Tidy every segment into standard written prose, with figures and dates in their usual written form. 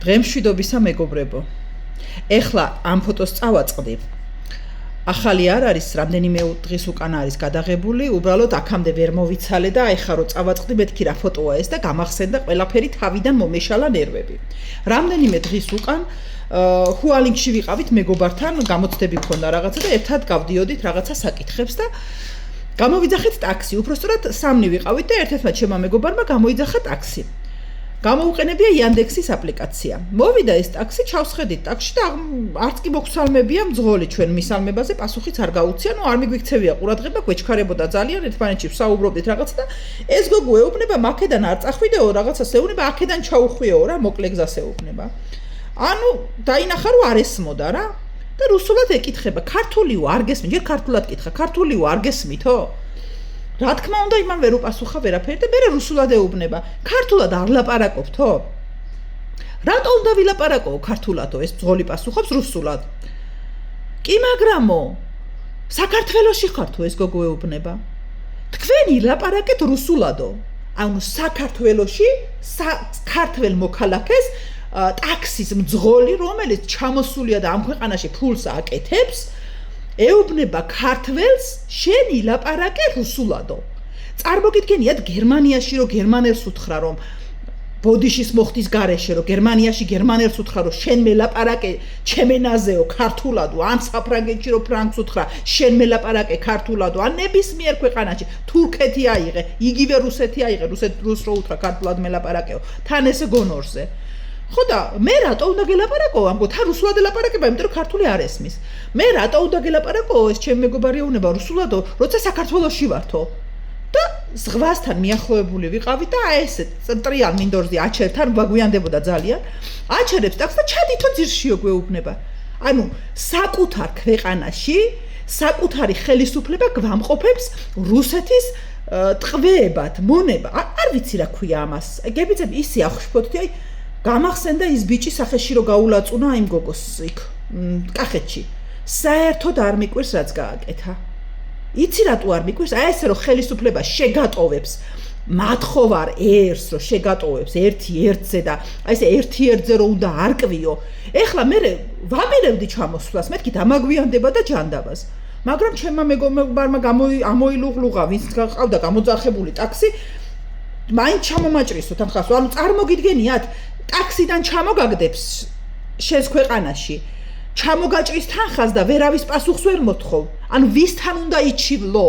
ღემშვიდობისა მეგობრებო. ეხლა ამ ფოტოს წავაწყდი. ახალი არ არის, რამდენიმე დღის უკან არის გადაღებული, უბრალოდ აქამდე ვერ მოვიცალე და ეხლა რო წავაწყდი, მეთქი რა ფოტოა ეს და გამახსენდა ყველაფერი თავიდან მომეშალა ნერვები. რამდენიმე დღის უკან ჰუალინგში ვიყავით მეგობართან, გამოცდები მქონდა რაღაცა და ერთად გავდიოდით რაღაცა საკითხებს და გამოვიძახეთ ტაქსი. უпростоრად სამნი ვიყავით და ერთ-ერთმა ჩემმა მეგობარმა გამოიძახა ტაქსი. გამოუყენებია Yandex-ის აპლიკაცია. მოვიდა ეს ტაქსი, ჩავსხედით ტაქსში და არც კი მოგსალმებია მძღოლი ჩვენ მისალმებაზე, პასუხიც არ გაუწია, არ მიგვიქცევია ყურადღება, გვეჩქარებოდა ძალიან, ერთმანეთში ვსაუბრობდით რაღაცა და ეს გოგო ეუბნება, მაქედან არ წახვიდეო, რაღაცას ეუბნება, აქედან ჩაუხვიეო რა, მოკლე გზას ეუბნება. ანუ დაინახა რომ არ ესმოდა რა და რუსულად ეკითხება, ქართულიო არ გესმით, ჯერ ქართულად კითხა, ქართულიო არ გესმითო? რა თქმა უნდა იმან ვერ უპასუხა ვერაფერი და მე რუსულად ეუბნება. ქართულად არ ლაპარაკობთო? რატო უნდა ვილაპარაკო ქართულადო? ეს მძღოლი პასუხობს რუსულად. კი მაგრამო საქართველოში ხართო ეს გოგო ეუბნება. თქვენი ლაპარაკეთ რუსულადო. ანუ საქართველოში ქართველ მოქალაქეს ტაქსის მძღოლი, რომელიც ჩამოსულია და ამ ქვეყანაში ფულს აკეთებს, ეუბნება ქართველს, შენ ილაპარაკე რუსულადო. წარმოგიდგენიათ გერმანიაში რომ გერმანელს უთხრა რომ ბოდიშის მოხდის გარეშე რომ გერმანიაში გერმანელს უთხრა რომ შენ მელაპარაკე ჩემენაზეო ქართულადო, ან საფრანგეთში რომ ფრანგს უთხრა შენ მელაპარაკე ქართულადო, ან ნებისმიერ ქვეყანაში თურქეთი აიღე, იგივე რუსეთი აიღე, რუსს რო უთხრა ქართულად მელაპარაკეო, თან ესე გონორზე. ხო და მე რატო უნდა გელაპარაკო? ამბობ, თან რუსულად ელაპარაკება, იმიტომ რომ ქართული არ ესმის. მე რატო უნდა გელაპარაკო? ეს ჩემი მეგობარი ეუბნება რუსულადო, როცა საქართველოში ვართო. და ზღვასთან მიახლოებული ვიყავით და აი ესე ტრიალ მინდორზე აჩერთან გვაგვიანდებოდა ძალიან. აჩერებს ტაქსს და ჩადითო ძირშიო გვეუბნება. ანუ საკუთარ ქვეყანაში საკუთარი ხელისუფლება გვამყოფებს რუსეთის ტყვეებად, მონება. არ ვიცი რა ქვია ამას. გებიძები ისე ახშფოთდი, აი გამახსენდა ის ბიჭი სახეში რო გაულაწუნა იმ გოგოს იქ კახეთში. საერთოდ არ მიკვირს რაც გააკეთა. იცი რატო არ მიკვირს? აი ესე რომ ხელისუფლება შეგატოვებს მათხოვარ ერს რო შეგატოვებს ერთი ერთზე და აი ესე ერთი ერთზე რო უნდა არკვიო. ეხლა მე ვაპირებდი ჩამოსვლას, მეთქი დამაგვიანდება და ჯანდაბას. მაგრამ ჩემმა მეგობარმა ამოილუღლუღა, ვინც ყავდა გამოძახებული ტაქსი, მაინც ჩამომაჭრისოთ ამ ხალხს. ანუ წარმოგიდგენიათ ტაქსიდან ჩამოგაგდებს შენს ქვეყანაში, ჩამოგაჭრის თანხას და ვერავის პასუხს ვერ მოთხოვ. ანუ ვისთან უნდა იჩივლო?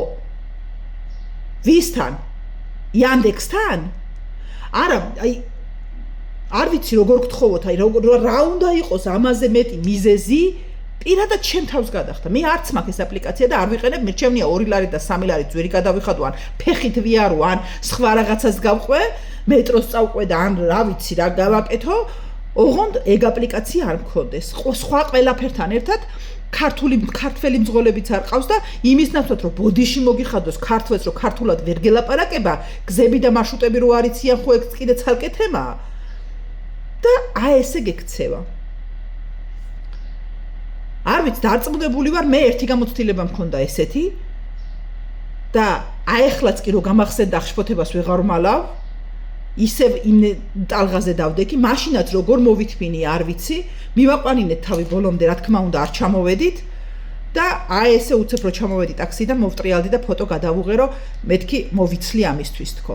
ვისთან? Yandex-თან? არა, აი არ ვიცი როგორ გთხოვოთ, აი რა უნდა იყოს ამაზე მეტი მიზეზი? პირადად ჩემ თავს გადახდა. მე არც მაქვს ეს აპლიკაცია და არ ვიყენებ, მე ჩემნია 2 ლარი და 3 ლარი ძვირი გადავიხადო, ან ფეხით ვიარო, ან სხვა რაღაცას გავყვე, მეტროს წავყვე და ან რა ვიცი რა გავაკეთო. ოღონდ ეგ აპლიკაცია არ მქონდეს. სხვა ყველაფერთან ერთად ქართველი მძღოლებიც არ ყავს და იმის ნაცვლად რომ ბოდიში მოგიხადოს ქართველს რომ ქართულად ვერ გელაპარაკება, გზები და მარშრუტები რო არ იციან, ხო ეგ კიდე ცალკე თემაა. და აი ესე გექცევა. არ ვიცი, დარწმუნებული ვარ, მე ერთი გამოცდილება მქონდა ესეთი და აი ახლაც კი რო გამახსენდა ახშფოთებას ვეღარ მალავ, ისევ იმ ტალღაზე დავდექი, მაშინაც როგორ მოვითმინი არ ვიცი, მივაყვანინეთ თავი ბოლომდე, რა თქმა უნდა არ ჩამოვედით და აი ესე უცებ რო ჩამოვედი ტაქსიდან, მოვტრიალდი და ფოტო გადავუღერო, მეთქი მოვიცლი ამისთვის თქო.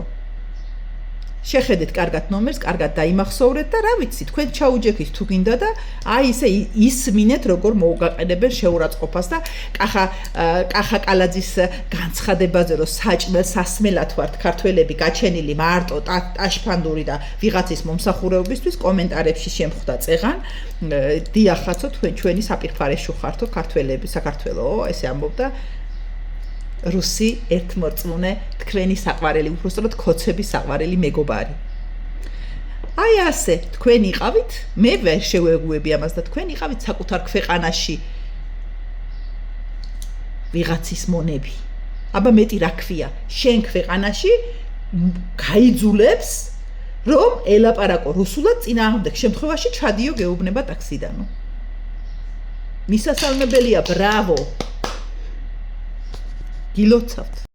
შეხედეთ კარგად ნომერს, კარგად დაიმახსოვრეთ და რა ვიცი, თქვენ ჩაუჯექით თუ გინდა და აი ესე ისმინეთ როგორ მოუგაყენებენ შეურაცხყოფას და კახა კალაძის განცხადებაზე რომ სასმელად ვართ ქართველები გაჩენილი მარტო ტაშფანდური და ვიღაცის მომსახურებისთვის კომენტარებში შემხვდა წეღან დიახაცო თქვენ ჩვენი საპირფარეში ხართო ქართველები საქართველო ესე ამბობდა რუსი ერთმორწმუნე თქვენი საყვარელი, უბრალოდ ქოცების საყვარელი მეგობარი. აი ასე, თქვენ იყავით, მე ვერ შევეგუები ამას და თქვენ იყავით საკუთარ ქვეყანაში ვიღაცის მონები. აბა მეტი რა ქვია, შენ ქვეყანაში გაიძულებს რომ ელაპარაკო რუსულად, წინააღმდეგ შემთხვევაში ჩადიო გეუბნება ტაქსიდანო. მისასალმებელია, ბრავო. გილოცავთ